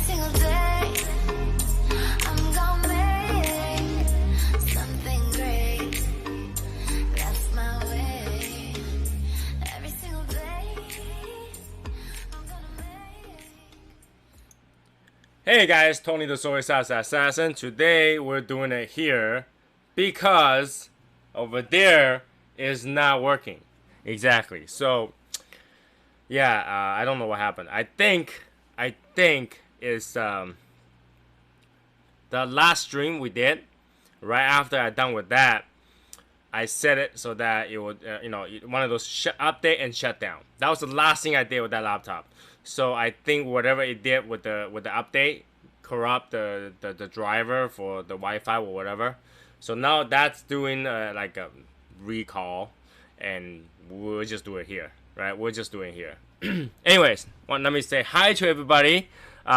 single day, I'm gonna make something great. That's my way. Every single day, I'm gonna make. Hey guys, Tony the SoySauceAssassin. Today we're doing it here because over there is not working. Exactly. So yeah, I don't know what happened. I think it's the last stream we did. Right after I done with that, I set it so that it would, one of those update and shut down. That was the last thing I did with that laptop. So I think whatever it did with the update, corrupt the driver for the Wi-Fi or whatever. So now that's doing like a recall, and we'll just do it here, right? We'll just do it here. Anyways, let me say hi to everybody. We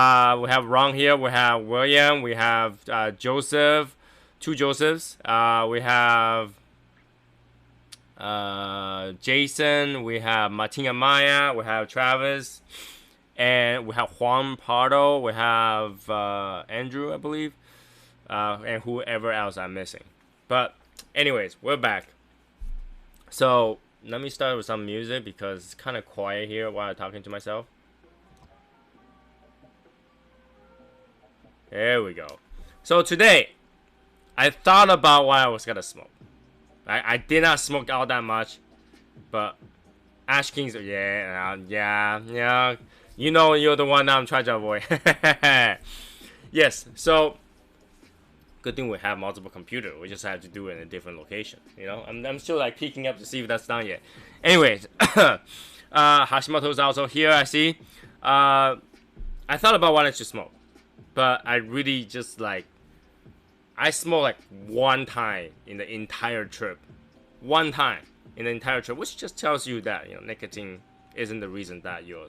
have Ron here. We have William. We have Joseph. Two Josephs. We have Jason. We have Martina Maya. We have Travis. And we have Juan Pardo. We have Andrew, I believe. And whoever else I'm missing. But anyways, we're back. So let me start with some music because it's kind of quiet here while I'm talking to myself. There we go. So today, I thought about what I was gonna smoke. I did not smoke all that much, but Ash Kings, yeah. You know you're the one that I'm trying to avoid. Yes, so good thing we have multiple computers. We just have to do it in a different location. You know, I'm still like peeking up to see if that's done yet. Anyways, Hashimoto's also here. I see. I thought about wanting to smoke, but I really just like I smoked like one time in the entire trip. One time in the entire trip, which just tells you that nicotine isn't the reason that you're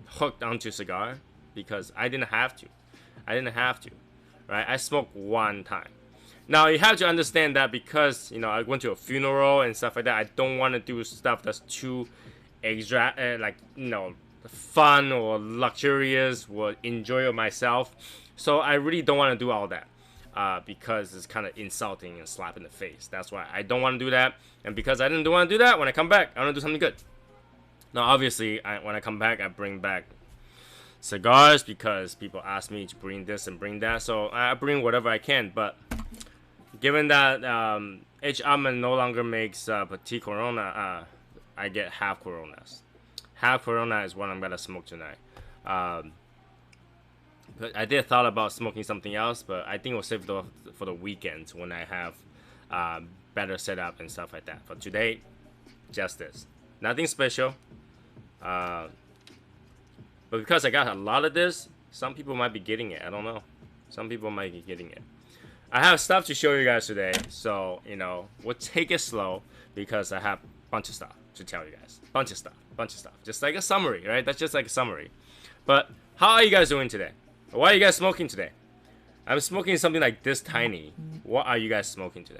hooked onto cigar. Because I didn't have to, right? I smoked one time. Now you have to understand that because I went to a funeral and stuff like that. I don't want to do stuff that's too extra, fun or luxurious or enjoy it myself. So I really don't want to do all that because it's kind of insulting and slap in the face. That's why I don't want to do that. And because I didn't want to do that, when I come back, I want to do something good. Now obviously, when I come back, I bring back cigars because people ask me to bring this and bring that, so I bring whatever I can. But given that H.upmann no longer makes Petit Corona, I get half Coronas. Half Corona is what I'm gonna smoke tonight. But I did thought about smoking something else, but I think we'll save it for the weekend when I have better setup and stuff like that. But today, just this, nothing special. But because I got a lot of this, some people might be getting it. I don't know. Some people might be getting it. I have stuff to show you guys today. So, we'll take it slow because I have a bunch of stuff to tell you guys. Bunch of stuff. Just like a summary, right? That's just like a summary. But how are you guys doing today? What are you guys smoking today? I'm smoking something like this tiny. What are you guys smoking today?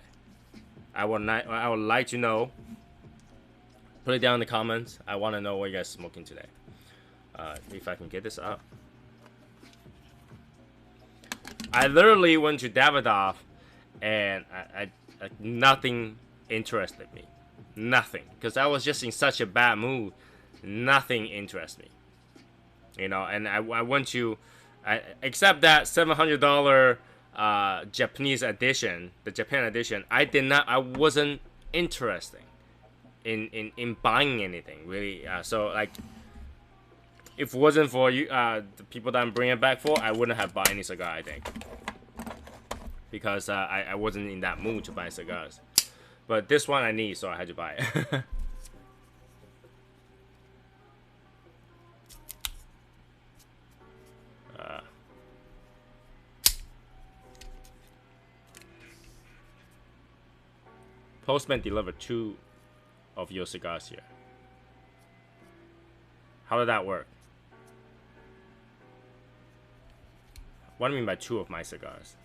I would like to know. Put it down in the comments. I want to know what you guys are smoking today. If I can get this up. I literally went to Davidoff and I nothing interested me. Nothing. Because I was just in such a bad mood. Nothing interests me. And I went to, except that $700 Japanese edition, the Japan edition, I wasn't interested in buying anything, really. So, like, if it wasn't for you, the people that I'm bringing it back for, I wouldn't have bought any cigar, I think. Because I wasn't in that mood to buy cigars. But this one I need, so I had to buy it. Postman delivered 2 of your cigars here. How did that work? What do you mean by 2 of my cigars?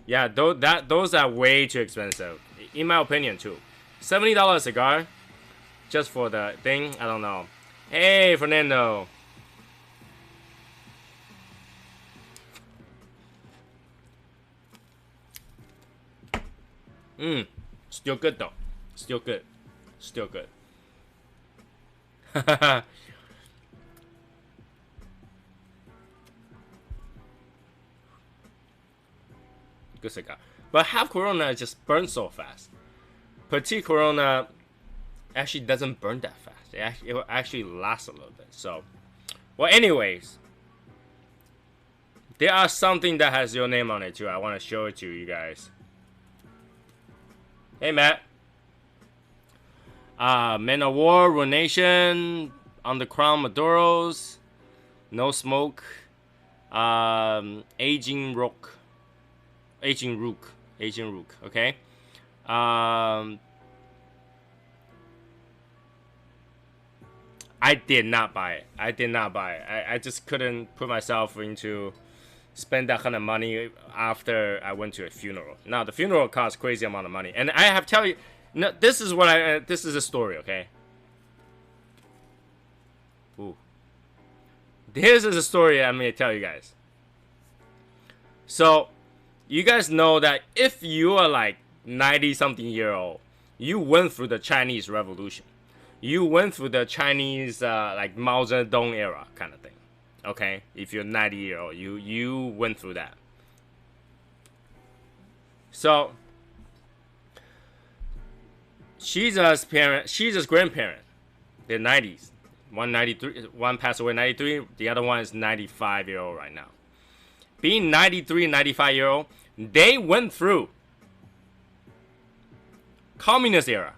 Yeah, those are way too expensive, in my opinion too. $70 cigar, just for the thing. I don't know. Hey, Fernando. Still good though. Still good. Still good. Good cigar. But half Corona just burns so fast. Petite Corona actually doesn't burn that fast. It will actually last a little bit. So, well, anyways, there are something that has your name on it too. I want to show it to you guys. Hey, Matt. Men of War, Ruination, On the Crown Maduros, No Smoke, Aging Rook, okay? I did not buy it. I just couldn't put myself into spend that kind of money after I went to a funeral. Now, the funeral cost crazy amount of money. And I have to tell you, no, this is a story, okay? Ooh. This is a story I'm going to tell you guys. So, you guys know that if you are like 90-something year old, you went through the Chinese Revolution. You went through the Chinese, like Mao Zedong era kind of thing. Okay? If you're 90 year old, you went through that. So, Shiza's grandparent, they're 90s. One passed away 93, the other one is 95-year-old right now. Being 93 and 95-year-old, they went through communist era.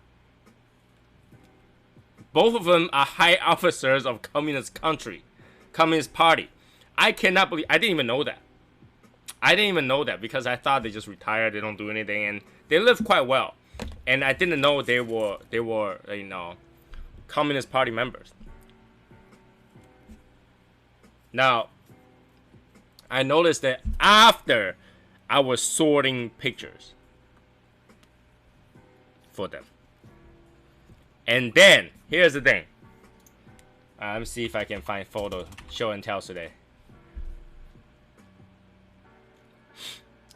Both of them are high officers of communist country, communist party. I cannot believe, I didn't even know that. Because I thought they just retired, they don't do anything, and they live quite well. And I didn't know they were Communist Party members. Now, I noticed that after I was sorting pictures for them. And then, here's the thing. Let me see if I can find photo show and tell today.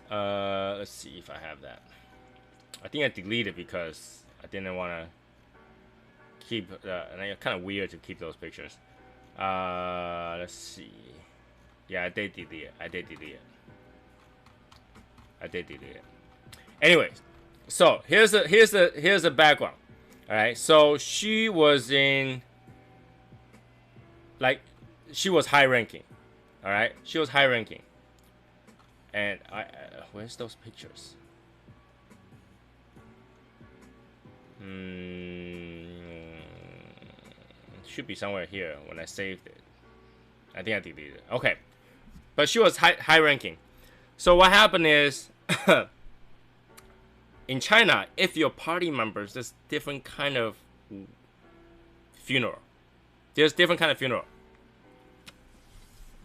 Let's see if I have that. I think I deleted because I didn't want to keep, and it's kind of weird to keep those pictures. Let's see. Yeah, I did delete it. Anyways, so here's the background. All right, so she was in, like, she was high ranking. All right, she was high ranking. And where's those pictures? Should be somewhere here when I saved it. I think I deleted it. Okay, but she was high ranking. So what happened is, in China, if you're party members, there's different kind of funeral.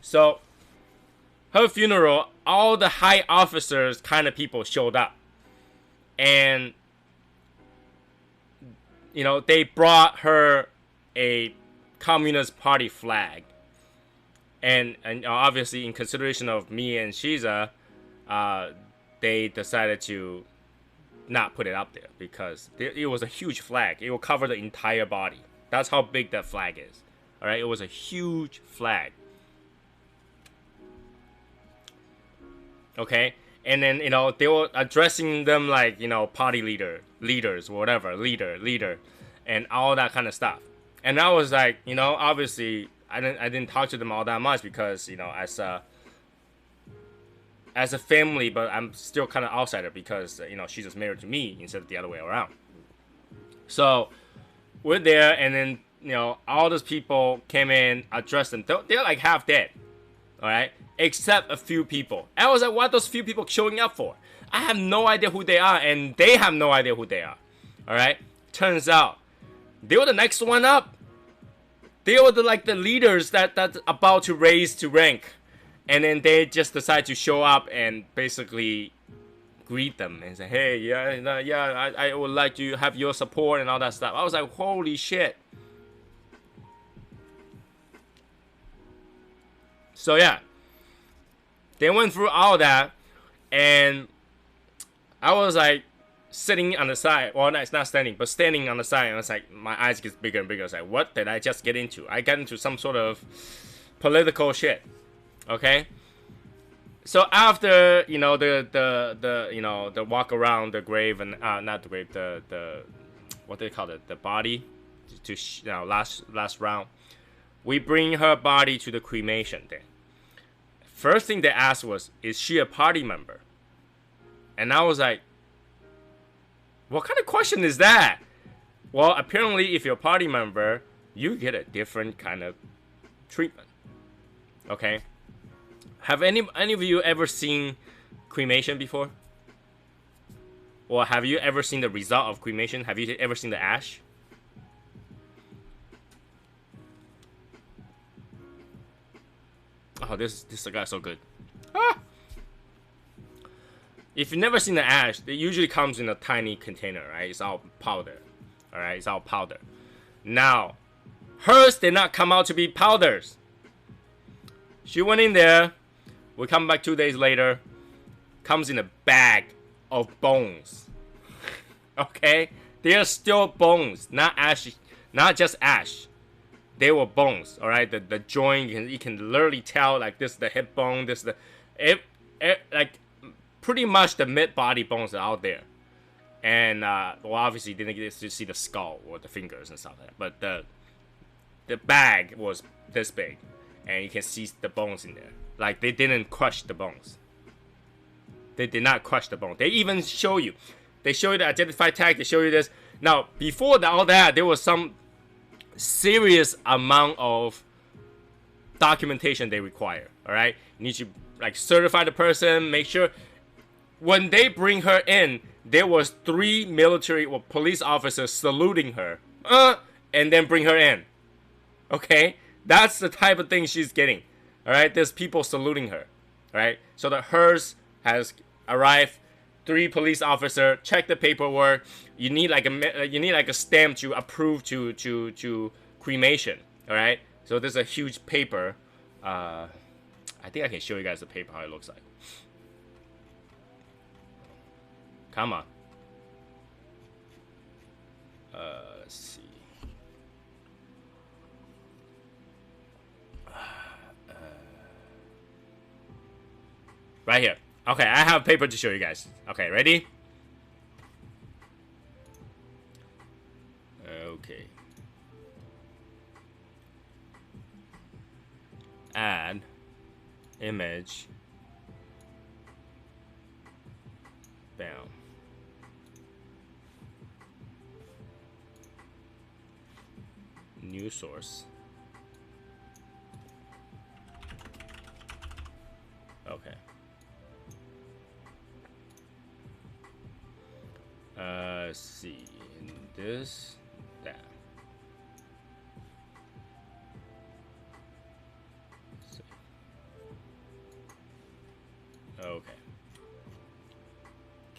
So her funeral, all the high officers kind of people showed up, and they brought her a Communist Party flag, and obviously in consideration of me and Shiza, they decided to not put it up there because it was a huge flag. It will cover the entire body. That's how big that flag is. All right, it was a huge flag. Okay, and then they were addressing them like party leaders, whatever, leader, and all that kind of stuff. And I was like, obviously I didn't talk to them all that much because as a family, but I'm still kind of outsider because she's just married to me instead of the other way around. So we're there, and then all those people came in, addressed them. They're like half dead, all right, except a few people. I was like, what are those few people showing up for? I have no idea who they are, and they have no idea who they are. All right, turns out they were the next one up. They were the leaders that's about to raise to rank. And then they just decide to show up and basically greet them and say, hey, yeah, I would like to have your support and all that stuff. I was like, holy shit. So yeah, they went through all that, and I was like sitting on the side. Well, no, it's not standing, but standing on the side. And it's like my eyes get bigger and bigger. I was like, what did I just get into? I got into some sort of political shit. Okay. So after the walk around the grave and not the grave, the what do they call it, the body, to last round, we bring her body to the cremation thing. First thing they asked was, is she a party member? And I was like, what kind of question is that? Well, apparently if you're a party member, you get a different kind of treatment. Okay? Have any of you ever seen cremation before? Or have you ever seen the result of cremation? Have you ever seen the ash? Oh, this cigar is so good. Ah! If you've never seen the ash, it usually comes in a tiny container, right? It's all powder. Alright, it's all powder. Now, hers did not come out to be powders. She went in there. We come back 2 days later. Comes in a bag of bones. Okay? They are still bones, not ash, not just ash. They were bones, alright? The joint, you can literally tell, like, this is the hip bone, this is the... like, pretty much the mid-body bones are out there. And, well, obviously, you didn't get to see the skull or the fingers and stuff like that. But the bag was this big. And you can see the bones in there. Like, they didn't crush the bones. They did not crush the bone. They even show you. They show you the identified tag. They show you this. Now, before all that, there was some serious amount of documentation they require. Alright? You need to, like, certify the person. Make sure. When they bring her in, there was 3 military or police officers saluting her. And then bring her in. Okay? That's the type of thing she's getting. Alright? There's people saluting her. Alright? So the hers has arrived. 3 police officers check the paperwork. You need like a stamp to approve to cremation. Alright? So there's a huge paper. I think I can show you guys the paper how it looks like. Come on. Let's see. Right here. Okay, I have paper to show you guys. Okay, ready? Okay. Add image. Bam. New source. Okay. Let's see. This, that. Let's see. Okay.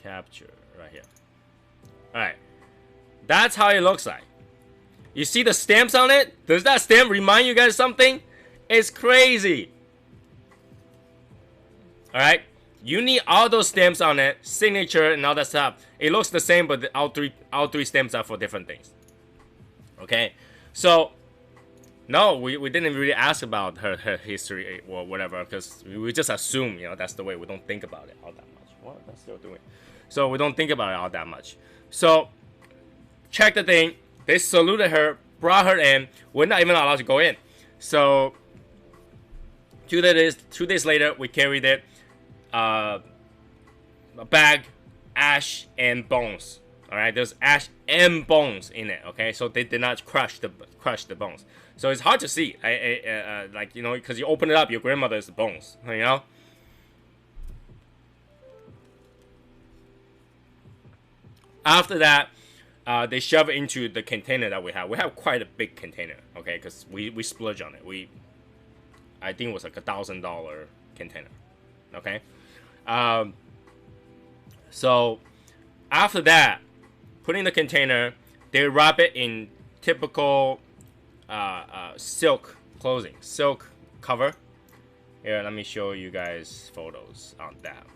Capture right here. Alright. That's how it looks like. You see the stamps on it? Does that stamp remind you guys something? It's crazy. Alright? You need all those stamps on it, signature and all that stuff. It looks the same, but all three stamps are for different things. Okay? So, no, we didn't really ask about her history or whatever, because we just assume, that's the way. We don't think about it all that much. What? That's still doing. So, we don't think about it all that much. So, check the thing. They saluted her, brought her in. We're not even allowed to go in. So, 2 days later, we carried it. A bag, ash, and bones. Alright, there's ash and bones in it. Okay, so they did not crush the bones. So it's hard to see. Like, because you open it up, your grandmother's bones. After that, they shove it into the container that we have. We have quite a big container. Okay, because we splurge on it. I think it was like $1,000 container. Okay. So after that, put in the container, they wrap it in typical silk clothing, silk cover. Here, let me show you guys photos on that.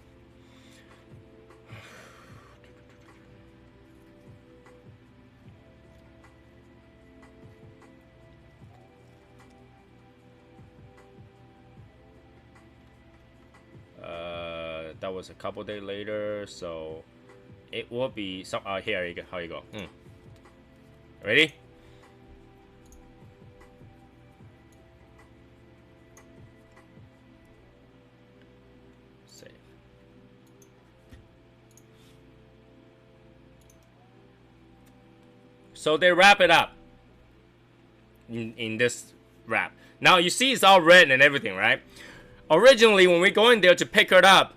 That was a couple days later, so it will be some. Here you go. How you go? Ready? Save. So they wrap it up in this wrap. Now you see it's all red and everything, right? Originally, when we go in there to pick her up,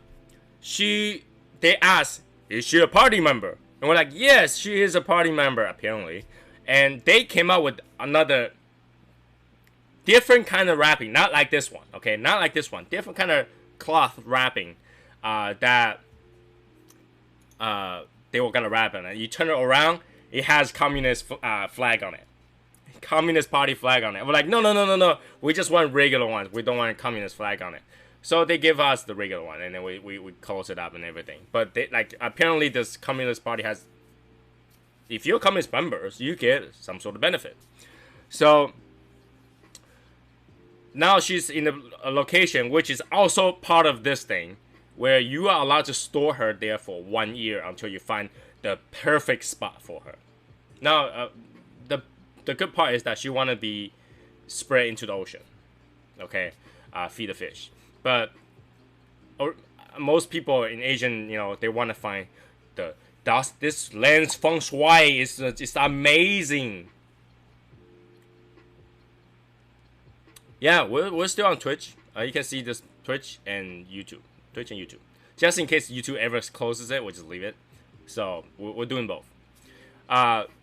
they ask, is she a party member? And we're like, yes, she is a party member, apparently. And they came out with another different kind of wrapping, not like this one, okay? Not like this one. Different kind of cloth wrapping that they were gonna wrap it. And you turn it around, it has communist flag on it. Communist party flag on it. We're like, no. We just want regular ones. We don't want a communist flag on it. So they give us the regular one, and then we close it up and everything. But they, like, apparently this communist party has, if you're communist members, you get some sort of benefit. So now she's in a location which is also part of this thing, where you are allowed to store her there for 1 year until you find the perfect spot for her. Now, the good part is that she want to be spread into the ocean, okay, feed the fish. But most people in Asian, they want to find this land's feng shui is amazing. Yeah, we're still on Twitch. You can see this Twitch and YouTube. Just in case YouTube ever closes it, we'll just leave it. So we're doing both.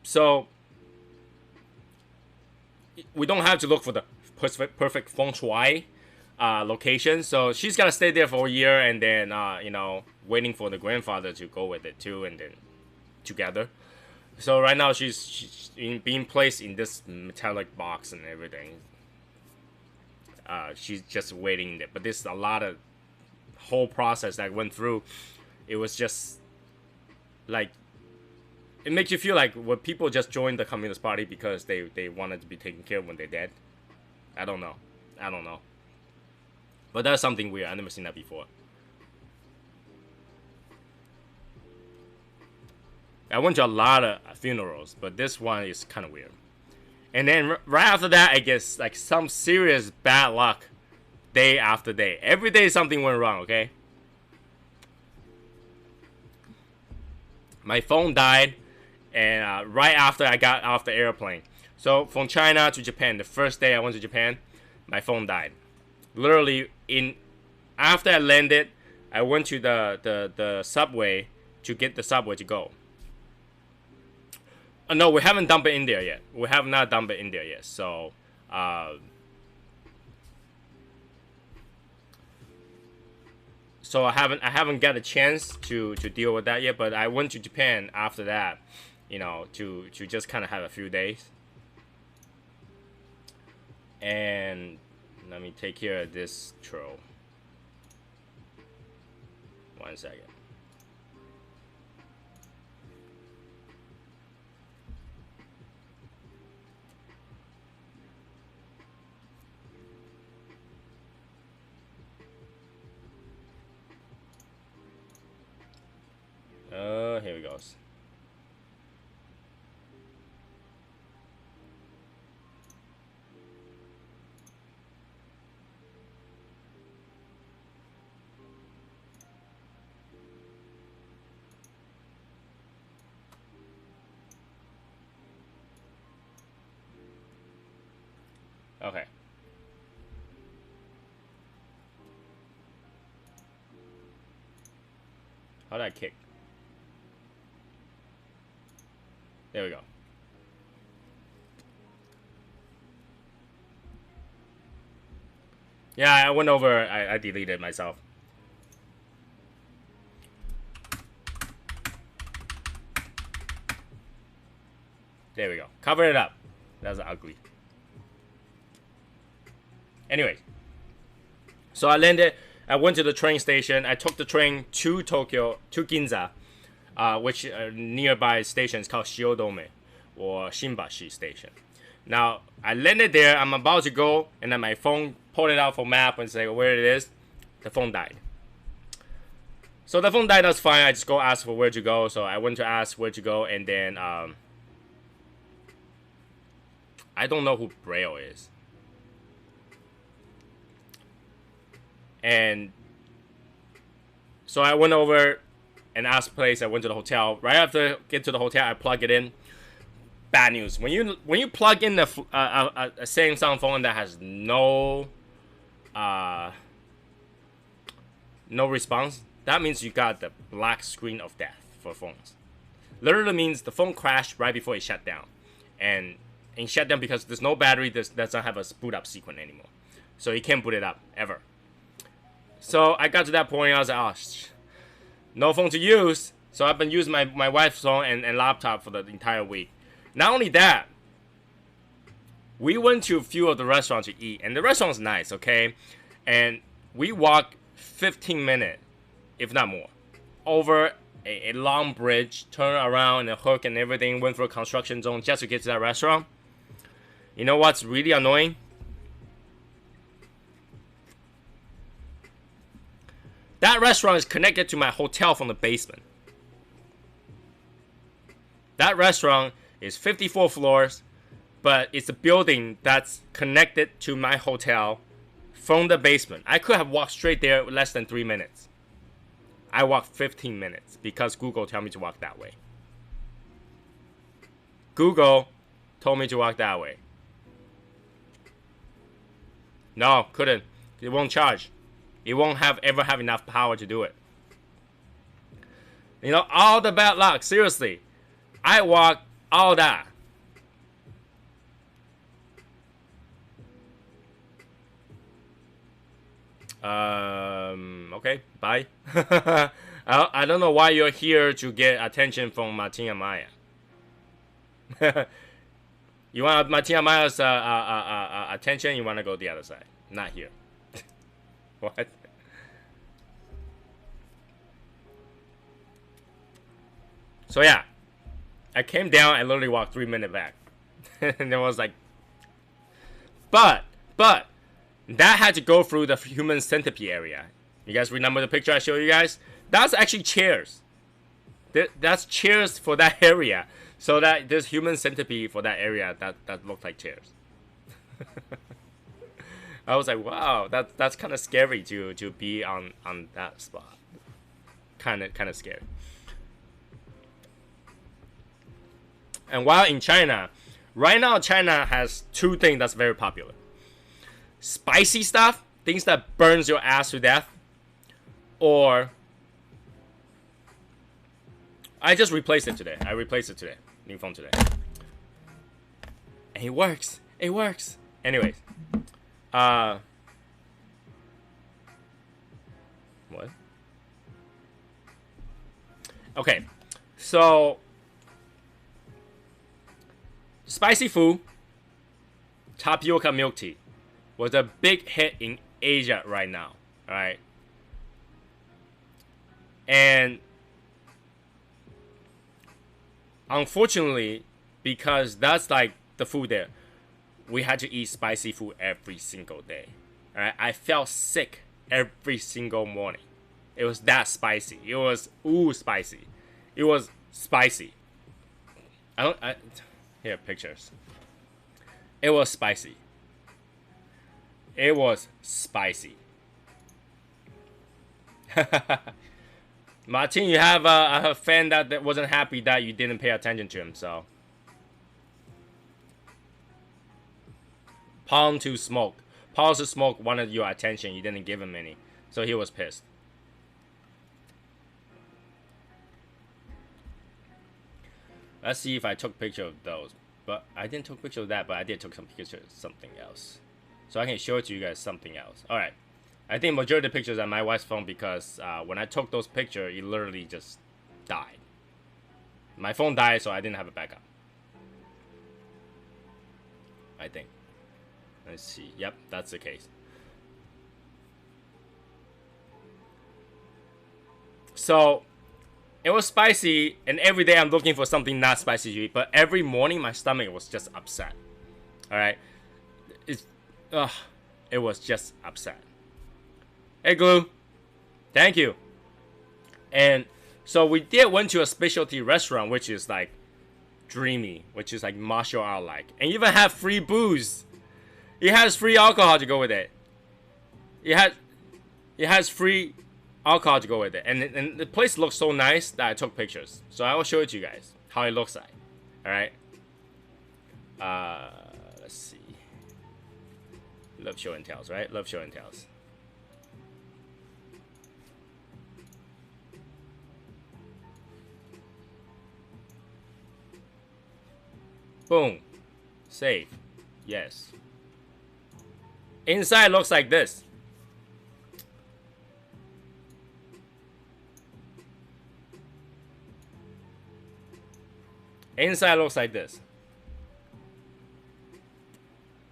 So we don't have to look for the perfect feng shui location. So she's gonna stay there for a year, and then waiting for the grandfather to go with it too, and then together. So right now she's being placed in this metallic box and everything. She's just waiting there, but there's a lot of whole process that went through. It was just like, it makes you feel like when people just joined the Communist Party because they wanted to be taken care of when they're dead. I don't know. But that's something weird. I've never seen that before. I went to a lot of funerals, but this one is kind of weird. And then right after that, I guess like some serious bad luck day after day. Every day something went wrong, okay? My phone died, and right after I got off the airplane. So from China to Japan, the first day I went to Japan, my phone died. Literally, after I landed, I went to the subway to get the subway to go. No, we haven't dumped it in there yet. We have not dumped it in there yet. So, I haven't got a chance to deal with that yet. But I went to Japan after that, to just kind of have a few days. And let me take care of this troll. 1 second. Here we go. Okay. How did I kick? There we go. Yeah, I went over. I deleted myself. There we go. Cover it up. That's ugly. Anyways. So I landed. I went to the train station. I took the train to Tokyo, to Ginza, which nearby station is called Shiodome, or Shinbashi Station. Now, I landed there. I'm about to go, and then my phone pulled it out for map and say where it is. The phone died. So the phone died. That's fine. I just go ask for where to go. So I went to ask where to go, and then I don't know who Braille is. And so I went over and asked place. I went to the hotel. Right after I get to the hotel, I plug it in. Bad news. When you plug in a Samsung phone that has no response, that means you got the black screen of death for phones. Literally means the phone crashed right before it shut down, and it shut down because there's no battery. That doesn't have a boot up sequence anymore, so you can't boot it up ever. So I got to that point. I was like, oh, no phone to use. So I've been using my wife's phone and laptop for the entire week. Not only that, we went to a few of the restaurants to eat, and the restaurant's nice, okay? And we walked 15 minutes, if not more, over a long bridge, turn around and a hook and everything, went through a construction zone just to get to that restaurant. You know what's really annoying? That restaurant is connected to my hotel from the basement. That restaurant is 54 floors, but it's a building that's connected to my hotel from the basement. I could have walked straight there in less than 3 minutes. I walked 15 minutes because Google told me to walk that way. Google told me to walk that way. No, couldn't. It won't charge. It won't ever have enough power to do it. You know, all the bad luck. Seriously. I walked all that. Okay, bye. I don't know why you're here to get attention from Martin and Maya. You want Martin and Maya's attention? You want to go the other side. Not here. What? So yeah, I came down. I literally walked 3 minutes back, and it was like, but that had to go through the human centipede area. You guys remember the picture I showed you guys? That's actually chairs. That's chairs for that area. So that there's human centipede for that area that looked like chairs. I was like, wow, that's kind of scary to be on that spot. Kind of scary. And while in China, right now China has two things that's very popular. Spicy stuff, things that burns your ass to death, or I just replaced it today. New phone today. And it works. It works. Anyways. What? Okay. So spicy food, tapioca milk tea was a big hit in Asia right now. Alright. And unfortunately, because that's like the food there, we had to eat spicy food every single day. Alright, I felt sick every single morning. It was that spicy. It was spicy. It was spicy. Here, pictures. It was spicy. It was spicy. Martin, you have a fan that wasn't happy that you didn't pay attention to him, so. Palm to smoke. Paul to smoke wanted your attention. You didn't give him any. So he was pissed. Let's see if I took picture of those. But I didn't take picture of that, but I did take some picture of something else. So I can show it to you guys something else. Alright. I think majority of the pictures are my wife's phone because when I took those pictures, it literally just died. My phone died, so I didn't have a backup. I think. Let's see. Yep, that's the case. So it was spicy, and every day I'm looking for something not spicy to eat. But every morning my stomach was just upset. All right, it was just upset. Hey, Glue, thank you. And so we went to a specialty restaurant, which is like dreamy, which is like martial art like, and even have free booze. It has free alcohol to go with it. It has free alcohol to go with it, and the place looks so nice that I took pictures. So I will show it to you guys how it looks like. All right. Let's see. Love show and tells, right? Love show and tells. Boom. Save. Yes. Inside looks like this. Inside looks like this.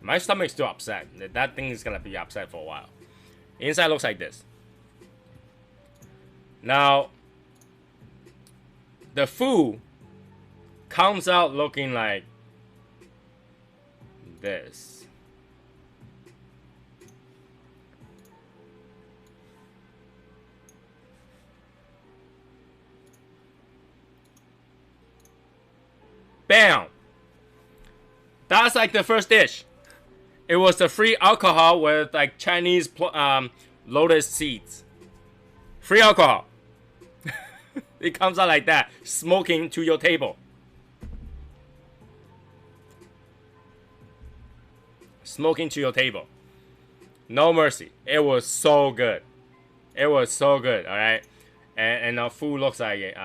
My stomach's still upset. That thing is gonna be upset for a while. Inside looks like this. Now, the food comes out looking like this. Bam! That's like the first dish. It was the free alcohol with like Chinese lotus seeds. Free alcohol. It comes out like that, smoking to your table. Smoking to your table. No mercy. It was so good. It was so good, alright? And our food looks like it.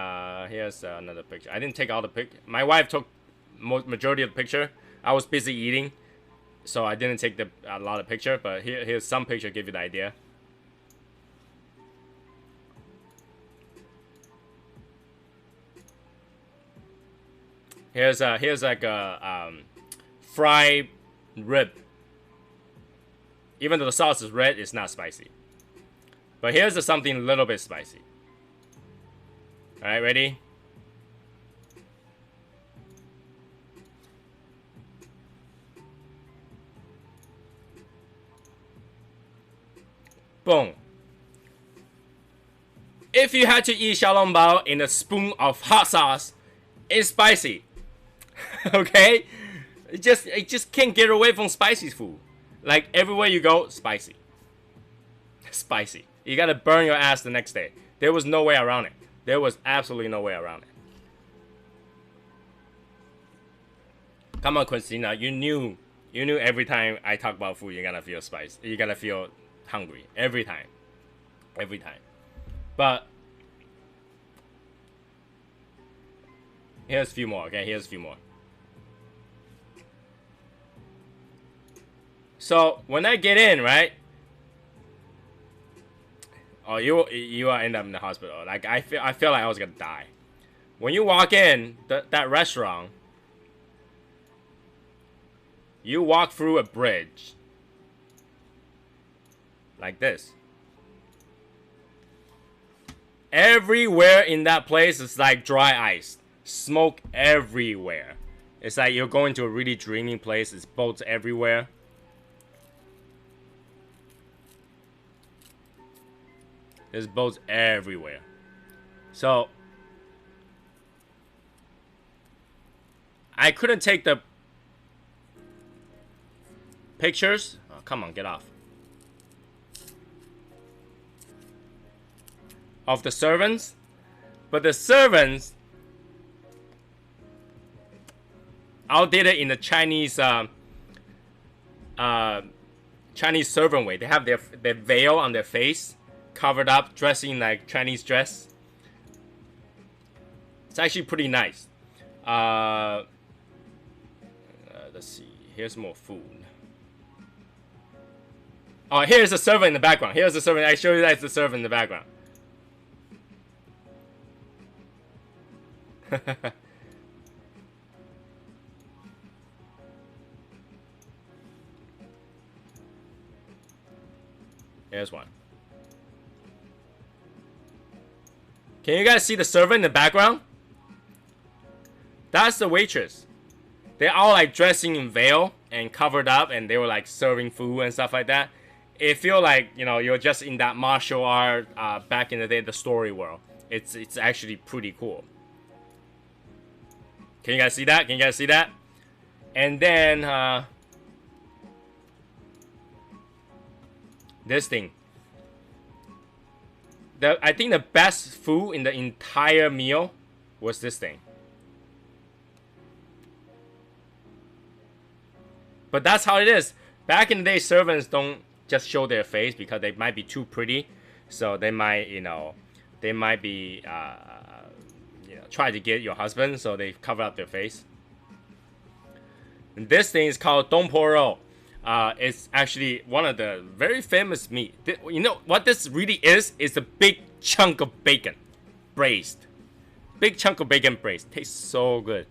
Here's another picture. I didn't take all the pic. My wife took majority of the picture. I was busy eating, so I didn't take a lot of picture. But here's some picture to give you the idea. Here's like a fried rib. Even though the sauce is red, it's not spicy. But here's something a little bit spicy. Alright, ready? Boom. If you had to eat xiaolongbao in a spoon of hot sauce, it's spicy. Okay? It just can't get away from spicy food. Like everywhere you go, spicy. Spicy. You gotta burn your ass the next day. There was no way around it. There was absolutely no way around it. Come on, Christina. You knew every time I talk about food, you're gonna feel spice. You're gonna feel hungry. Every time. Every time. But here's a few more, okay? Here's a few more. So when I get in, right? Oh, you are end up in the hospital. Like I feel like I was gonna die. When you walk in that restaurant, you walk through a bridge like this. Everywhere in that place is like dry ice, smoke everywhere. It's like you're going to a really dreamy place. It's boats everywhere. There's boats everywhere. So I couldn't take the pictures. Oh, come on, get off. Of the servants. But the servants outdid it in the Chinese Chinese servant way. They have their veil on their face, covered up, dressing like Chinese dress. It's actually pretty nice. Let's see. Here's more food. Oh, here's the servant in the background. Here's the servant. I show you that's the servant in the background. Here's one. Can you guys see the server in the background? That's the waitress. They're all like dressing in veil and covered up, and they were like serving food and stuff like that. It feel like, you know, you're just in that martial art back in the day, the story world. It's actually pretty cool. Can you guys see that? Can you guys see that? And then this thing. I think the best food in the entire meal was this thing. But that's how it is. Back in the day, servants don't just show their face because they might be too pretty. So they might, you know, they might be, you know, try to get your husband. So they cover up their face. And this thing is called Donporo. It's actually one of the very famous meat. You know what this really is? It's a big chunk of bacon, braised. Big chunk of bacon braised. Tastes so good.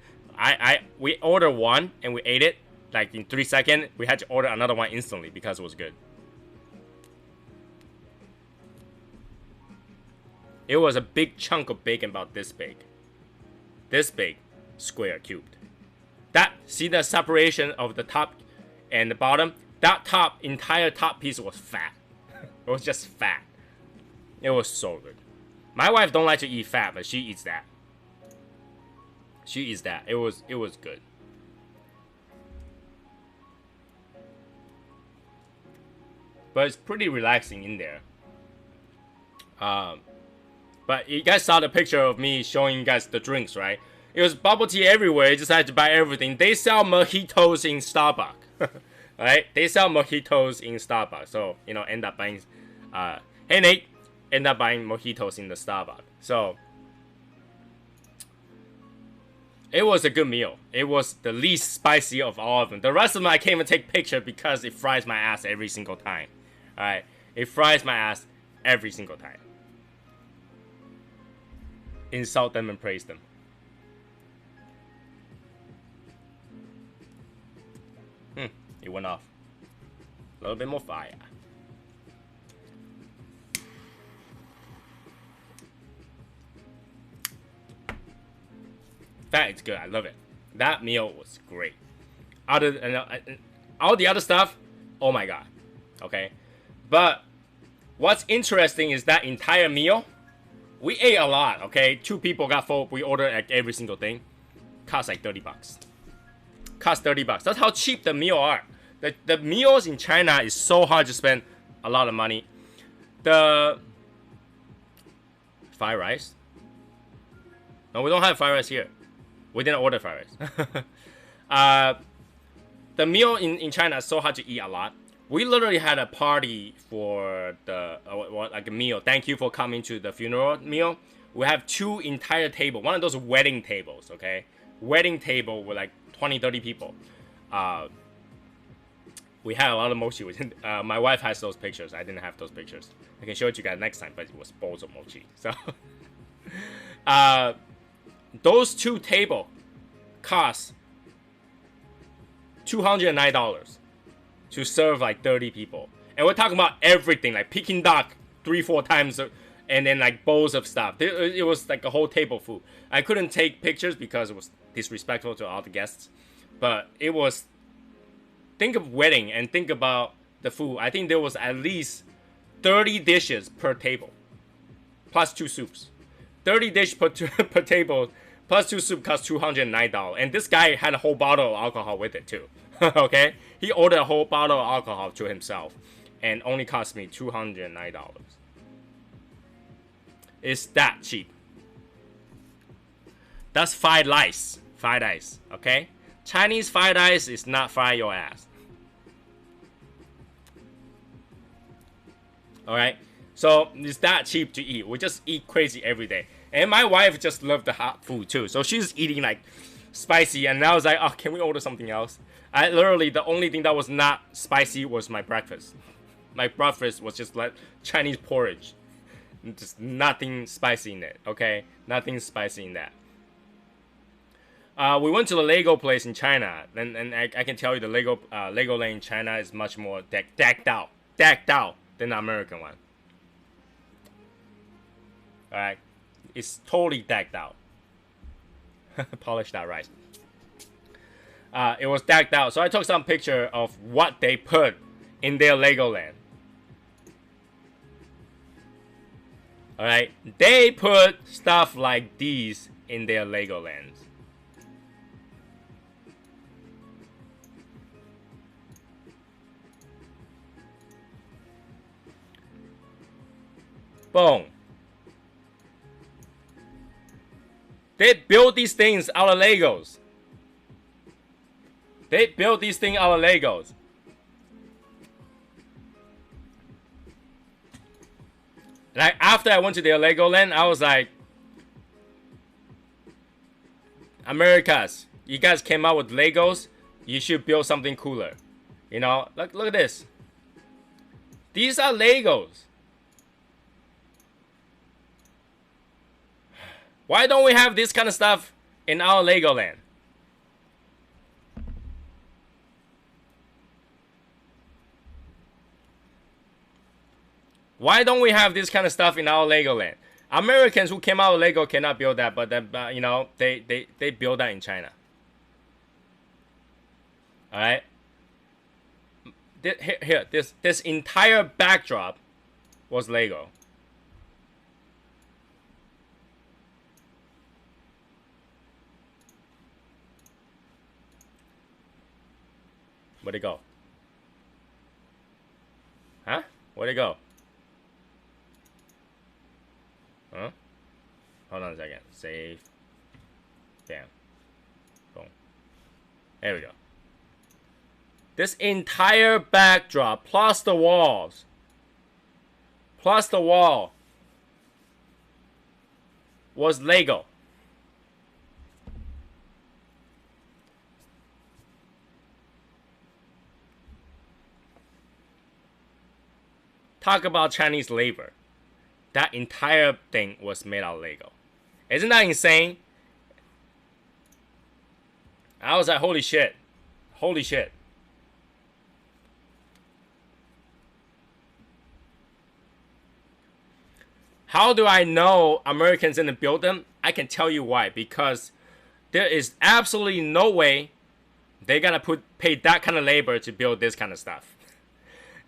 We ordered one and we ate it like in 3 seconds. We had to order another one instantly because it was good. It was a big chunk of bacon about this big. This big, square, cubed. That, see the separation of the top and the bottom? That entire top piece was fat. It was just fat. It was so good. My wife don't like to eat fat, but she eats that. She eats that. It was good. But it's pretty relaxing in there. But you guys saw the picture of me showing you guys the drinks, right? It was bubble tea everywhere. You just had to buy everything. They sell mojitos in Starbucks. Right? They sell mojitos in Starbucks. So, you know, end up buying... hey, Nate. End up buying mojitos in the Starbucks. So, it was a good meal. It was the least spicy of all of them. The rest of them I can't even take picture because it fries my ass every single time. Alright? It fries my ass every single time. Insult them and praise them. It went off. A little bit more fire. That is good. I love it. That meal was great. Other than all the other stuff, oh my god. Okay, but what's interesting is that entire meal, we ate a lot. Okay, 2 people got full. We ordered like every single thing. Cost like $30. Cost $30. That's how cheap the meal are. The meals in China is so hard to spend a lot of money. The fried rice. No, we don't have fried rice here. We didn't order fried rice. The meal in China is so hard to eat a lot. We literally had a party for the like a meal. Thank you for coming to the funeral meal. We have 2 entire tables. One of those wedding tables, okay? Wedding table with like 20, 30 people. We had a lot of mochi. My wife has those pictures. I didn't have those pictures. I can show it to you guys next time, but it was bowls of mochi. So, those 2 tables cost $209 to serve like 30 people. And we're talking about everything, like Peking duck 3-4 times, and then like bowls of stuff. It was like a whole table food. I couldn't take pictures because it was disrespectful to all the guests. But it was, think of wedding and think about the food. I think there was at least 30 dishes per table, plus 2 soups. 30 dishes per table, plus 2 soup cost $209. And this guy had a whole bottle of alcohol with it too. Okay? He ordered a whole bottle of alcohol to himself and only cost me $209. It's that cheap. That's fried rice. Fried rice, okay? Chinese fried rice is not fry your ass. Alright? So, it's that cheap to eat. We just eat crazy every day. And my wife just loved the hot food too. So, she's eating like spicy. And I was like, oh, can we order something else? I literally, the only thing that was not spicy was my breakfast. My breakfast was just like Chinese porridge. Just nothing spicy in it, okay? Nothing spicy in that. We went to the Lego place in China, and I can tell you the Lego Land in China is much more decked out than the American one. Alright? It's totally decked out. Polish that right. It was decked out. So I took some picture of what they put in their Legoland. Alright? They put stuff like these in their Legolands. Boom. They build these things out of Legos. They build these things out of Legos. Like, after I went to their Legoland, I was like, Americas, you guys came out with Legos. You should build something cooler. You know, look at this. These are Legos. Why don't we have this kind of stuff in our Legoland? Why don't we have this kind of stuff in our Legoland? Americans who came out of Lego cannot build that, but you know, they build that in China. All right. Here, this entire backdrop was Lego. Where'd it go? Huh? Where'd it go? Huh? Hold on a second. Save. Damn. Boom. There we go. This entire backdrop, plus the walls, plus the wall, was Lego. Talk about Chinese labor. That entire thing was made out of Lego. Isn't that insane? I was like, holy shit. Holy shit. How do I know Americans didn't build them? I can tell you why. Because there is absolutely no way they're gonna pay that kind of labor to build this kind of stuff.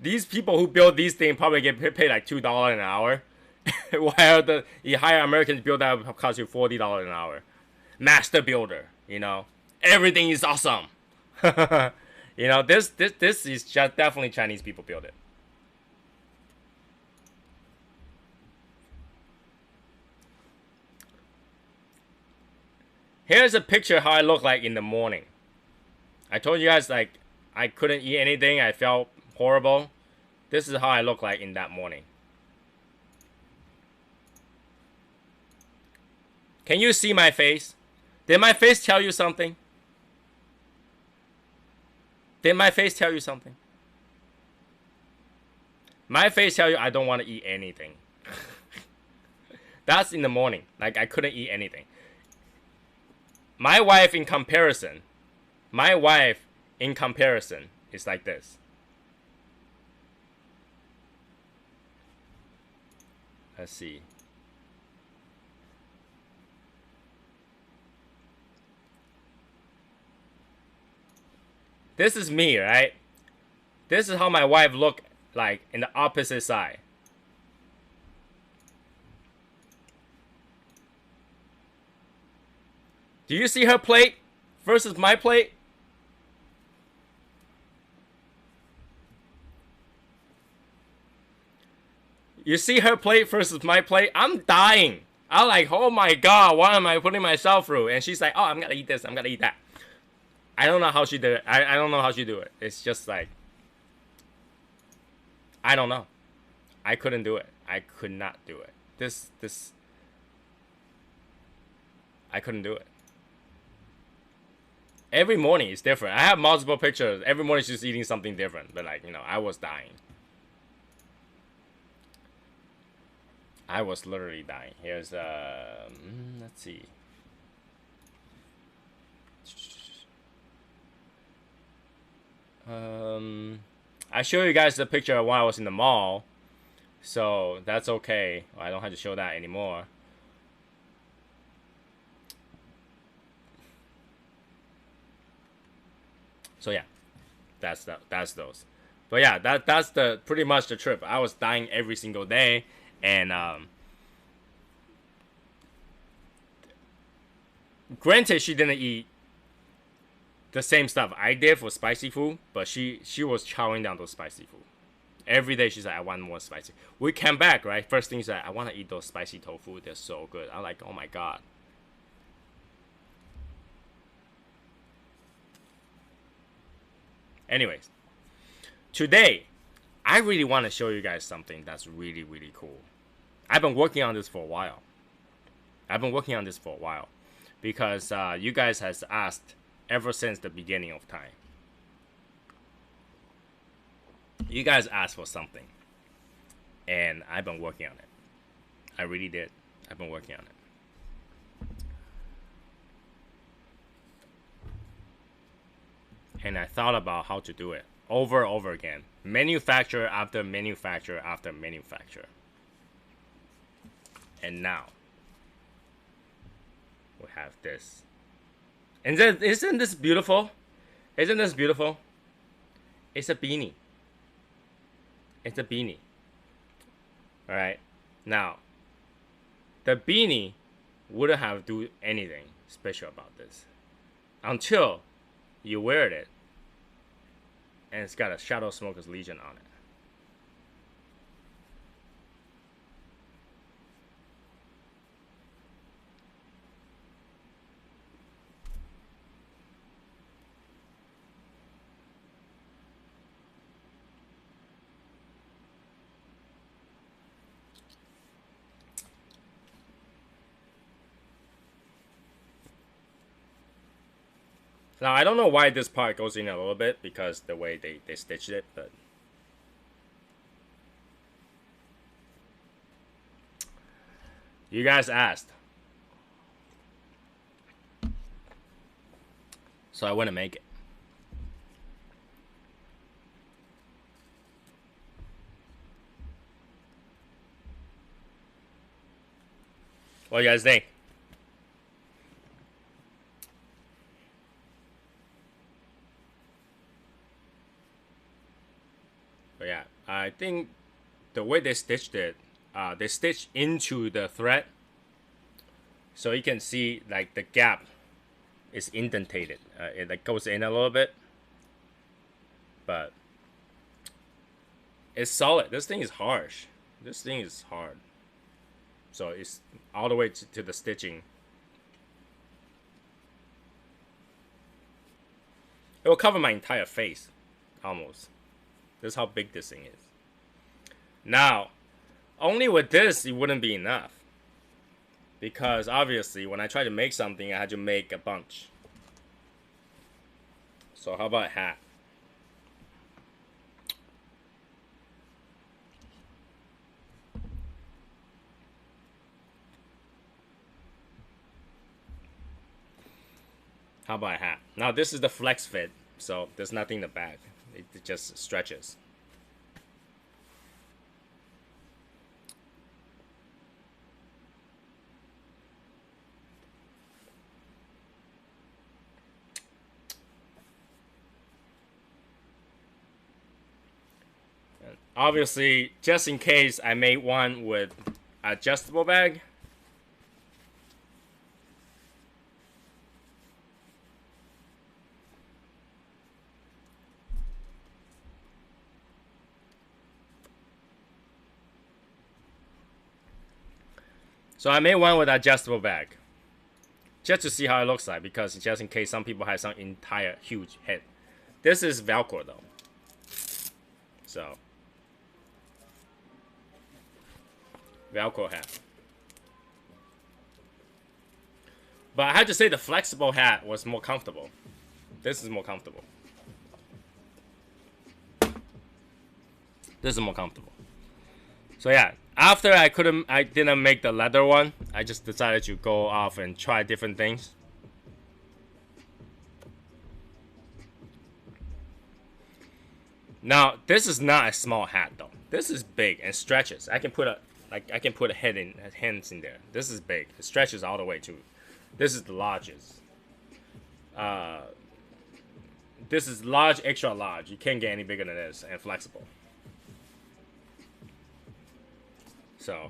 These people who build these things probably get paid like $2 an hour. While you hire Americans to build that will cost you $40 an hour. Master builder, you know. Everything is awesome. You know, this is just definitely Chinese people build it. Here's a picture how I look like in the morning. I told you guys, like, I couldn't eat anything. I felt horrible. This is how I look like in that morning. Can you see my face? Did my face tell you something? Did my face tell you something? My face tell you I don't want to eat anything. That's in the morning. Like, I couldn't eat anything. My wife in comparison is like this. Let's see. This is me, right? This is how my wife look like in the opposite side. Do you see her plate versus my plate? You see her plate versus my plate? I'm dying. I'm like, oh my god, what am I putting myself through? And she's like, oh, I'm gonna eat this, I'm gonna eat that. I don't know how she did it. I don't know how she do it. It's just like, I don't know. I couldn't do it. I could not do it. I couldn't do it. Every morning is different. I have multiple pictures. Every morning she's eating something different. But like, you know, I was dying. I was literally dying. Here's, let's see. I show you guys the picture of when I was in the mall. So that's okay. I don't have to show that anymore. So yeah, that's those. But yeah, that's the pretty much the trip. I was dying every single day, and granted, she didn't eat the same stuff I did for spicy food, but she was chowing down those spicy food. Every day she's like, I want more spicy. We came back, right? First thing is like, I want to eat those spicy tofu. They're so good. I'm like, oh my god. Anyways, today, I really want to show you guys something that's really, really cool. I've been working on this for a while. Because you guys has asked ever since the beginning of time. You guys asked for something, and I've been working on it. I really did. I've been working on it. And I thought about how to do it over and over again. Manufacturer after manufacturer after manufacturer. And now, we have this. And then, isn't this beautiful? Isn't this beautiful? It's a beanie. It's a beanie. Alright. Now, the beanie wouldn't have do anything special about this until you wear it, and it's got a Shadow Smoker's Legion on it. Now, I don't know why this part goes in a little bit, because the way they stitched it, but you guys asked. So I want to make it. What do you guys think? But yeah, I think the way they stitched it, they stitched into the thread, so you can see like the gap is indented. It like goes in a little bit, but it's solid. This thing is harsh. This thing is hard. So it's all the way to the stitching. It will cover my entire face, almost. This is how big this thing is. Now, only with this, it wouldn't be enough. Because obviously, when I try to make something, I had to make a bunch. So how about a hat? How about a hat? Now this is the flex fit, so there's nothing in the back. It just stretches. And obviously, just in case, I made one with adjustable bag. So I made one with adjustable bag, just to see how it looks like, because just in case some people have some entire huge head. This is Velcro though, so Velcro hat. But I had to say the flexible hat was more comfortable. This is more comfortable. This is more comfortable. So yeah. After I didn't make the leather one, I just decided to go off and try different things. Now, this is not a small hat though. This is big and stretches. I can put a hands in there. This is big. It stretches all the way to. This is the largest. This is large, extra large. You can't get any bigger than this, and flexible. So,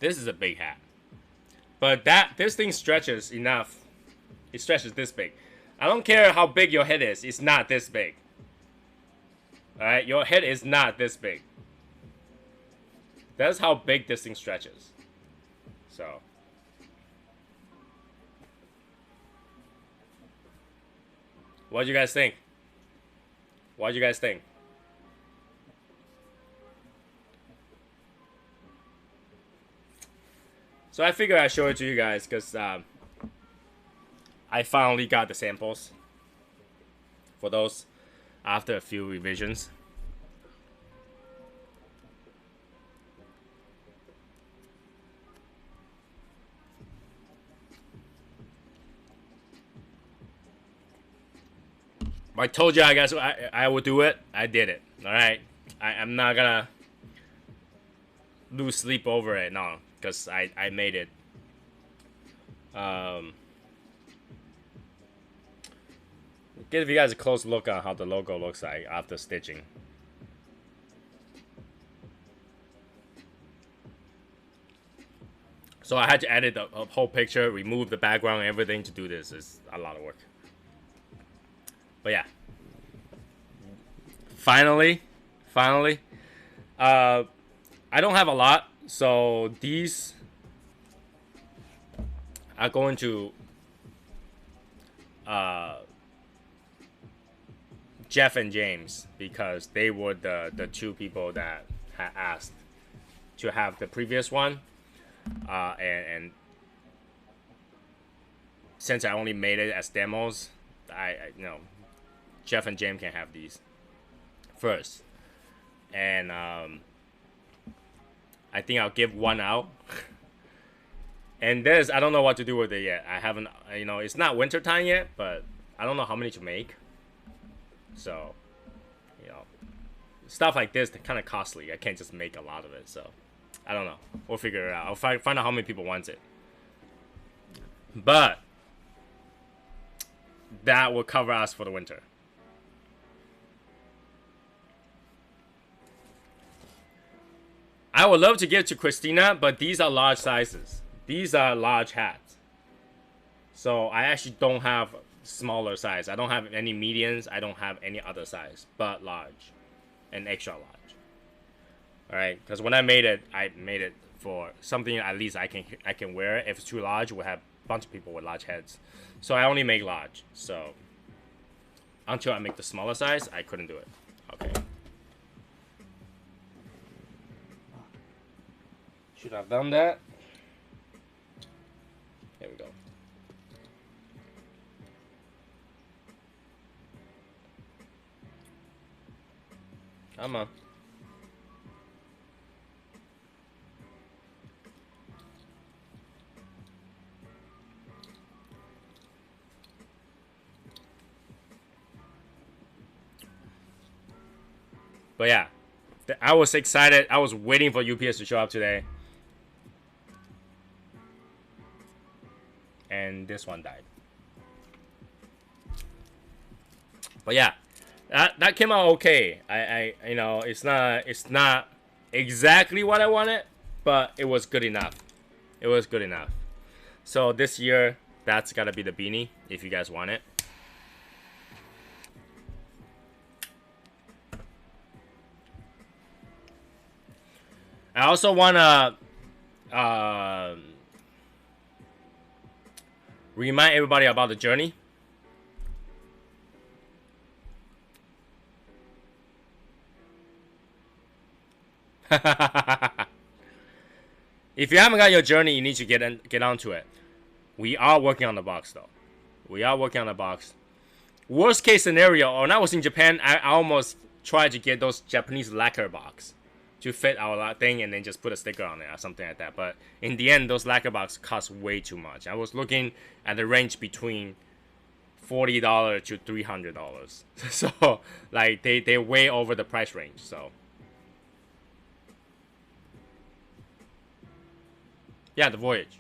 this is a big hat. But this thing stretches enough. It stretches this big. I don't care how big your head is. It's not this big. Alright, your head is not this big. That's how big this thing stretches. So. What do you guys think? What do you guys think? So I figured I'd show it to you guys because I finally got the samples for those after a few revisions. I told you guys I would do it. I did it. Alright. I'm not gonna lose sleep over it. No. Because I made it. Give you guys a close look on how the logo looks like after stitching. So I had to edit the whole picture, remove the background and everything to do this. It's a lot of work. But yeah. Finally. I don't have a lot. So these are going to Jeff and James because they were the two people that had asked to have the previous one, and since I only made it as demos, I Jeff and James can have these first, and I think I'll give one out. And this, I don't know what to do with it yet. I haven't, it's not winter time yet, but I don't know how many to make. So, stuff like this, they're kind of costly. I can't just make a lot of it. So, I don't know. We'll figure it out. I'll find out how many people want it. But that will cover us for the winter. I would love to give to Christina, but these are large sizes. These are large hats. So I actually don't have smaller size. I don't have any mediums. I don't have any other size, but large and extra large. All right, because when I made it for something at least I can wear it. If it's too large, we'll have a bunch of people with large heads. So I only make large. So until I make the smaller size, I couldn't do it. Okay. Should have done that. Here we go. Come on. But yeah, I was excited. I was waiting for UPS to show up today. And this one died. But yeah, that came out okay. I it's not exactly what I wanted, but it was good enough. It was good enough. So this year, that's gotta be the beanie if you guys want it. I also wanna remind everybody about the journey. If you haven't got your journey, you need to get onto it. We are working on the box though. We are working on the box. Worst case scenario, when I was in Japan, I almost tried to get those Japanese lacquer box to fit our thing and then just put a sticker on it or something like that. But in the end, those lacquer boxes cost way too much. I was looking at the range between $40 to $300. So like they way over the price range. So Yeah, the voyage.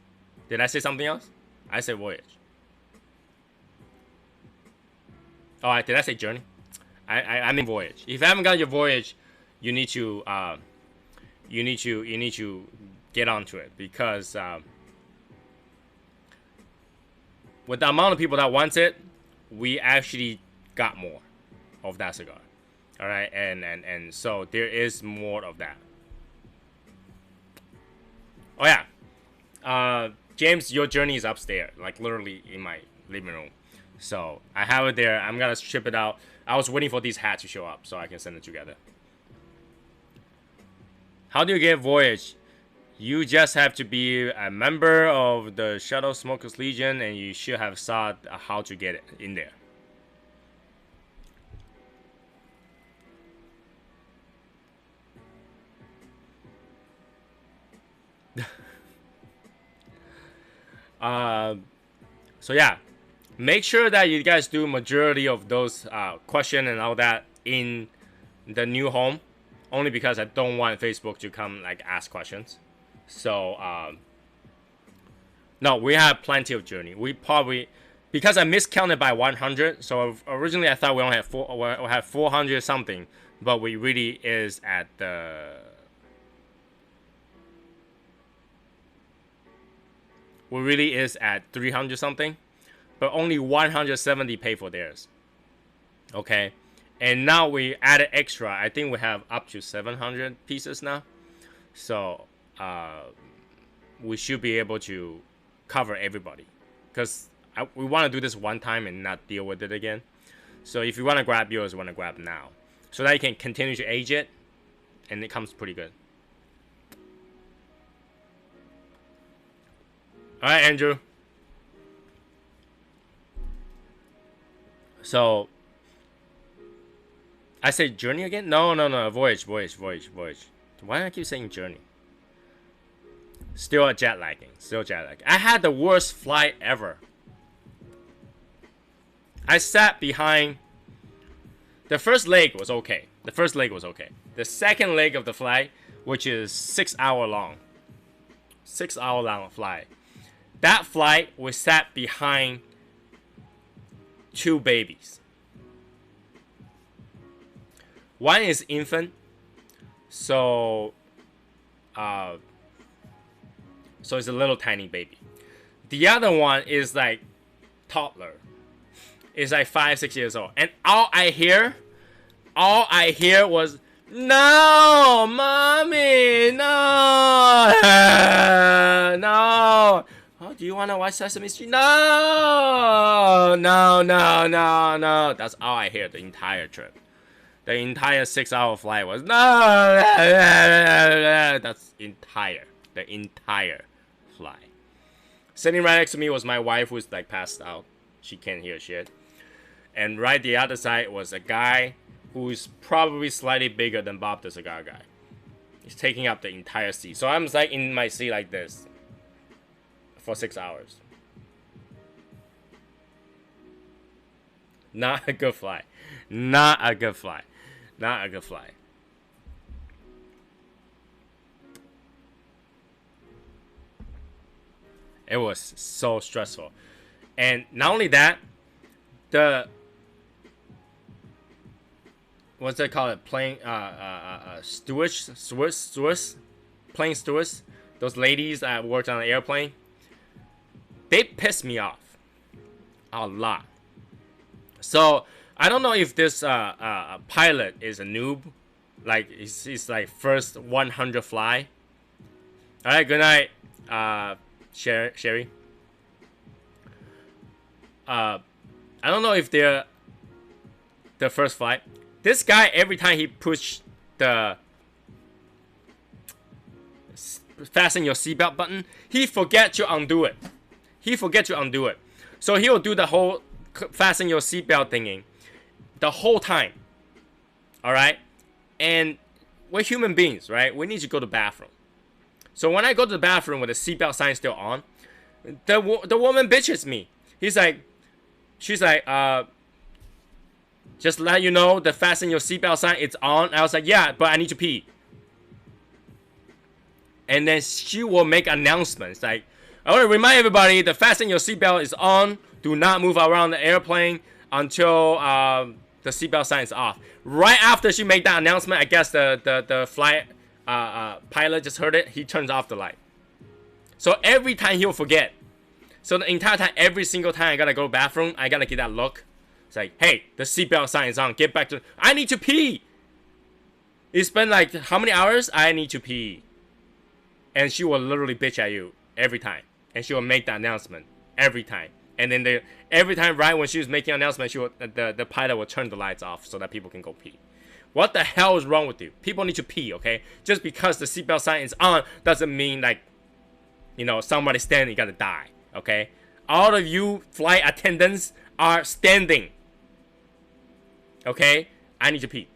Did I say something else? I said voyage. Oh, did I say journey? I mean voyage. If you haven't got your voyage, you need to get onto it, because with the amount of people that wants it, we actually got more of that cigar. All right, and so there is more of that. Oh yeah, James, your journey is upstairs, like literally in my living room. So I have it there. I'm gonna ship it out. I was waiting for these hats to show up so I can send it together. How do you get voyage? You just have to be a member of the Shadow Smokers Legion, and you should have saw how to get it in there. So yeah, make sure that you guys do majority of those question and all that in the new home, only because I don't want Facebook to come like ask questions. So no, we have plenty of journey. We probably, because I miscounted by 100. So originally I thought we only have 400 something, but we really is at the we really is at 300 something, but only 170 pay for theirs. Okay, and now we added extra. I think we have up to 700 pieces now, so we should be able to cover everybody, because we want to do this one time and not deal with it again. So if you want to grab yours, you want to grab now, so that you can continue to age it, and it comes pretty good. All right, Andrew. So I say journey again? No, voyage. Why do I keep saying journey? Still jet lagging. I had the worst flight ever. I sat behind. The first leg was okay. The second leg of the flight, which is 6 hour long. 6 hour long flight. That flight, we sat behind 2 babies. One is infant, so it's a little tiny baby. The other one is like toddler. It's like 5-6 years old, and all I hear was, "No, mommy, no, no. Oh, do you want to watch Sesame Street? No. That's all I hear the entire trip. The entire 6 hour flight was, no. That's the entire flight. Sitting right next to me was my wife, who's like passed out. She can't hear shit. And right the other side was a guy who's probably slightly bigger than Bob the Cigar Guy. He's taking up the entire seat. So I'm like in my seat like this for 6 hours. Not a good flight. It was so stressful. And not only that, the what's that called? Plane stewards, plane stewards. Those ladies that worked on the airplane, they pissed me off a lot. So I don't know if this pilot is a noob, like he's like first 100 fly. All right, good night, Sherry. I don't know if they're the first flight. This guy, every time he pushed the fasten your seatbelt button, he forget to undo it. So he'll do the whole fasten your seatbelt thingy the whole time. All right, and we're human beings, right? We need to go to the bathroom. So when I go to the bathroom with the seatbelt sign still on, the woman bitches me. She's like, just let you know the fasten your seatbelt sign, it's on. I was like, yeah, but I need to pee. and then she will make announcements like, I want to remind everybody to fasten your seatbelt is on. Do not move around the airplane until the seatbelt sign is off. Right after she made that announcement, I guess the flight pilot just heard it. He turns off the light. So every time he'll forget. So the entire time, every single time I gotta go to the bathroom, I gotta get that look. It's like, hey, the seatbelt sign is on. Get back to. I need to pee. It's been like how many hours? I need to pee. And she will literally bitch at you every time. And she will make the announcement every time. And then every time, right when she was making an announcement, the pilot will turn the lights off so that people can go pee. What the hell is wrong with you? People need to pee, okay? Just because the seatbelt sign is on doesn't mean like, you know, somebody standing, you gotta die, okay? All of you flight attendants are standing, okay? I need to pee.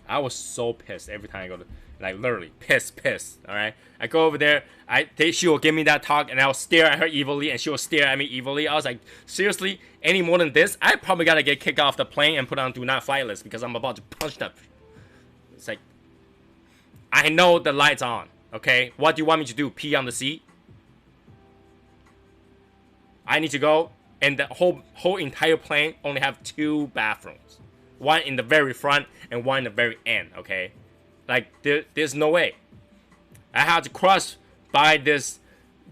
I was so pissed every time I go to, like, literally pissed. All right, I go over there. She will give me that talk, and I'll stare at her evilly, and she will stare at me evilly. I was like, seriously, any more than this, I probably gotta get kicked off the plane and put on do not fly list because I'm about to punch that. It's like, I know the light's on. Okay, what do you want me to do? Pee on the seat? I need to go, and the whole entire plane only have 2 bathrooms. One in the very front and one in the very end, okay? Like, there's no way. I had to cross by this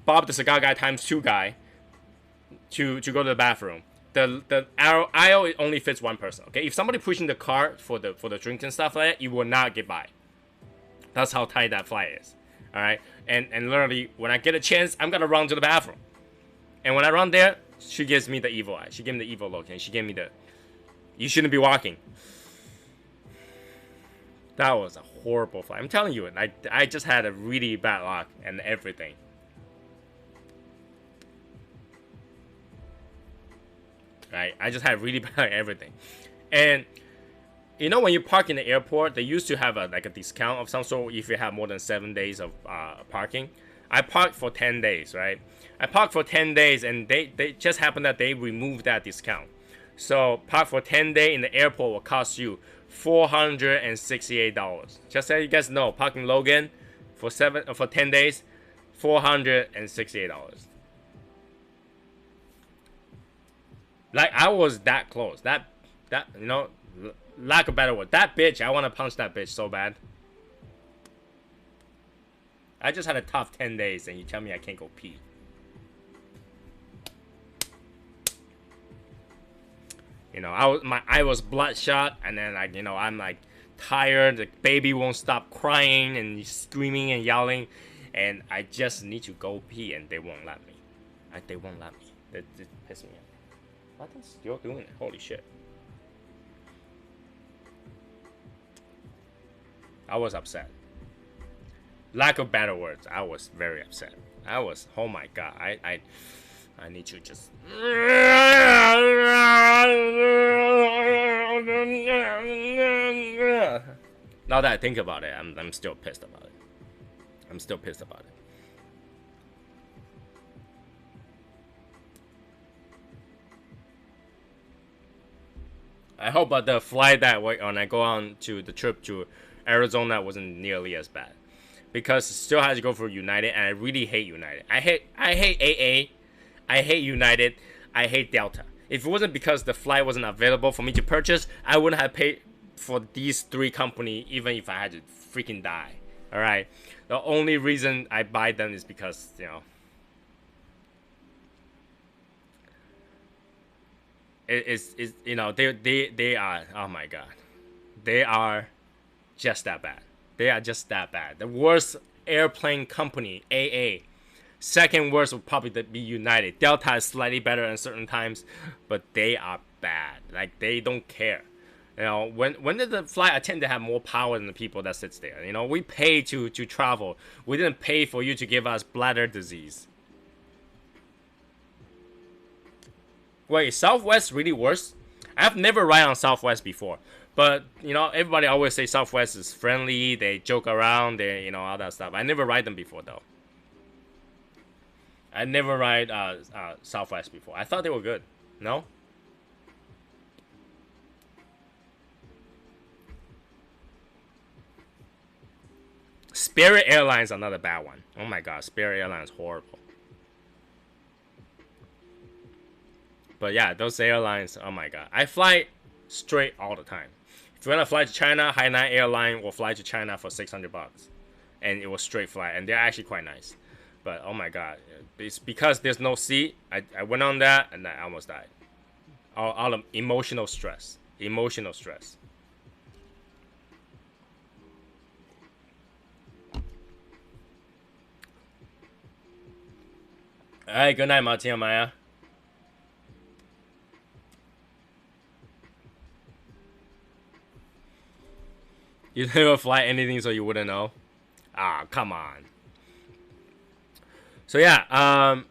Bob the Cigar Guy ×2 guy to go to the bathroom. The aisle only fits 1 person, okay? If somebody pushing the cart for the drinks and stuff like that, you will not get by. That's how tight that flight is, all right? And literally, when I get a chance, I'm gonna run to the bathroom. And when I run there, she gives me the evil eye. She gave me the evil look, and she gave me the, you shouldn't be walking. That was a horrible flight. I'm telling you, I just had a really bad luck and everything. Right? I just had really bad everything. And you know, when you park in the airport, they used to have a discount of some sort if you have more than 7 days of parking. I parked for 10 days, right? I parked for 10 days, and they just happened that they removed that discount. So park for 10 days in the airport will cost you $468. Just so you guys know, parking Logan for 10 days, $468. Like, I was that close. That you know, lack of better word. That bitch, I want to punch that bitch so bad. I just had a tough 10 days, and you tell me I can't go pee. You know, my eye was bloodshot, and then, like, you know, I'm like tired. The baby won't stop crying and screaming and yelling, and I just need to go pee, and they won't let me. They won't let me. They piss me off. What is still doing it? Holy shit! I was upset. Lack of better words, I was very upset. I was, oh my god, I need to just. Now that I think about it, I'm still pissed about it. I'm still pissed about it. I hope that the flight that when I go on to the trip to Arizona wasn't nearly as bad, because it still has to go for United, and I really hate United. I hate AA. I hate United. I hate Delta. If it wasn't because the flight wasn't available for me to purchase, I wouldn't have paid for these 3 companies even if I had to freaking die. All right. The only reason I buy them is because, you know, it's you know, they are, oh my god, they are just that bad. They are just that bad. The worst airplane company, AA. Second worst would probably be United. Delta is slightly better in certain times, but they are bad. Like, they don't care. You know, when did the flight attendant have more power than the people that sits there? You know, we pay to travel. We didn't pay for you to give us bladder disease. Wait, is Southwest really worse? I've never ride on Southwest before. But, you know, everybody always say Southwest is friendly. They joke around. They, you know, all that stuff. I never ride them before, though. I never ride Southwest before. I thought they were good. No? Spirit Airlines, another bad one. Oh my god, Spirit Airlines horrible. But yeah, those airlines, oh my god. I fly straight all the time. If you want to fly to China, Hainan Airline will fly to China for $600. And it was straight flight, and they're actually quite nice. But oh my god, it's because there's no seat. I went on that, and I almost died. All of emotional stress. Emotional stress. Alright, good night, Martina Maya. You never fly anything so you wouldn't know? Ah, come on. So yeah,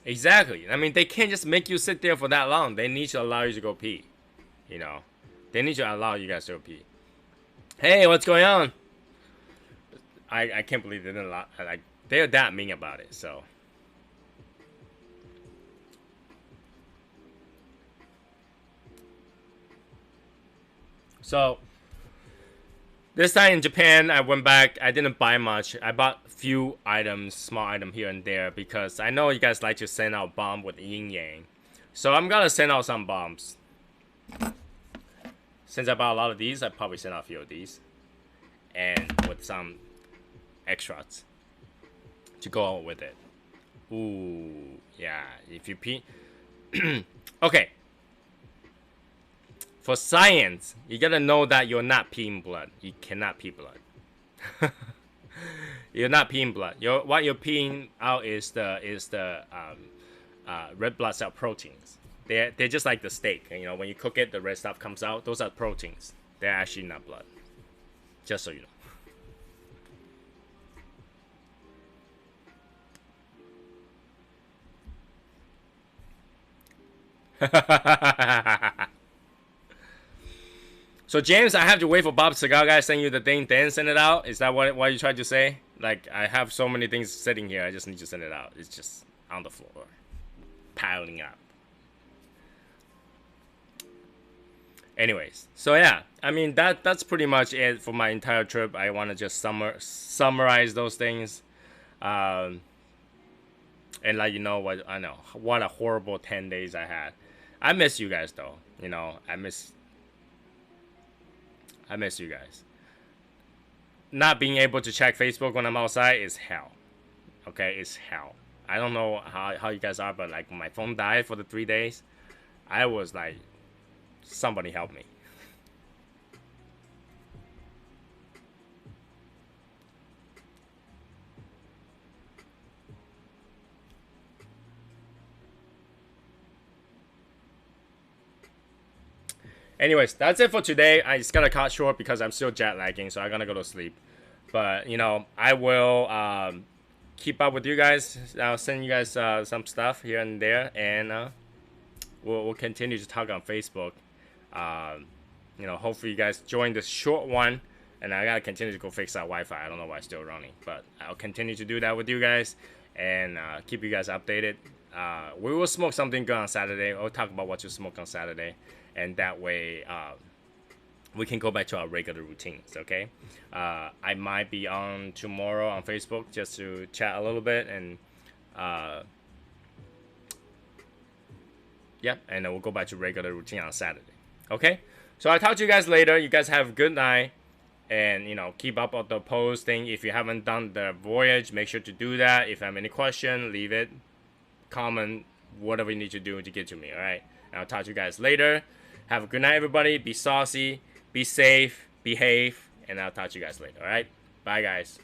exactly. I mean, they can't just make you sit there for that long. They need to allow you to go pee. You know, they need to allow you guys to go pee. Hey, what's going on? I can't believe they didn't allow. Like, they're that mean about it. So this time in Japan, I went back. I didn't buy much. I bought a few items, small item here and there, because I know you guys like to send out bomb with yin yang. So I'm gonna send out some bombs. Since I bought a lot of these, I probably send out a few of these, and with some extras to go with it. Ooh, yeah. If you pee, okay. For science, you gotta know that you're not peeing blood. You cannot pee blood. You're not peeing blood. What you're peeing out is the red blood cell proteins. They're just like the steak. You know, when you cook it, the red stuff comes out. Those are proteins. They're actually not blood. Just so you know. So James, I have to wait for Bob Cigar guy send you the thing, then send it out. Is that what you tried to say? Like, I have so many things sitting here, I just need to send it out. It's just on the floor, piling up. Anyways, so yeah, I mean that's pretty much it for my entire trip. I want to just summarize those things, and let you know what I know. What a horrible 10 days I had. I miss you guys though. You know, I miss you guys. Not being able to check Facebook when I'm outside is hell. Okay, it's hell. I don't know how you guys are, but like my phone died for the 3 days. I was like, somebody help me. Anyways, that's it for today. I just gotta cut short because I'm still jet lagging, so I'm gonna go to sleep. But you know, I will keep up with you guys. I'll send you guys some stuff here and there, and we'll continue to talk on Facebook. You know, hopefully you guys join this short one, and I gotta continue to go fix that Wi-Fi. I don't know why it's still running, but I'll continue to do that with you guys and keep you guys updated. We will smoke something good on Saturday. We'll talk about what to smoke on Saturday. And that way, we can go back to our regular routines, okay? I might be on tomorrow on Facebook just to chat a little bit. And, yeah, and then we'll go back to regular routine on Saturday, okay? So I'll talk to you guys later. You guys have a good night. And, you know, keep up on the posting. If you haven't done the voyage, make sure to do that. If you have any question, leave it. Comment, whatever you need to do to get to me, all right? And I'll talk to you guys later. Have a good night, everybody. Be saucy, be safe, behave, and I'll talk to you guys later, all right? Bye, guys.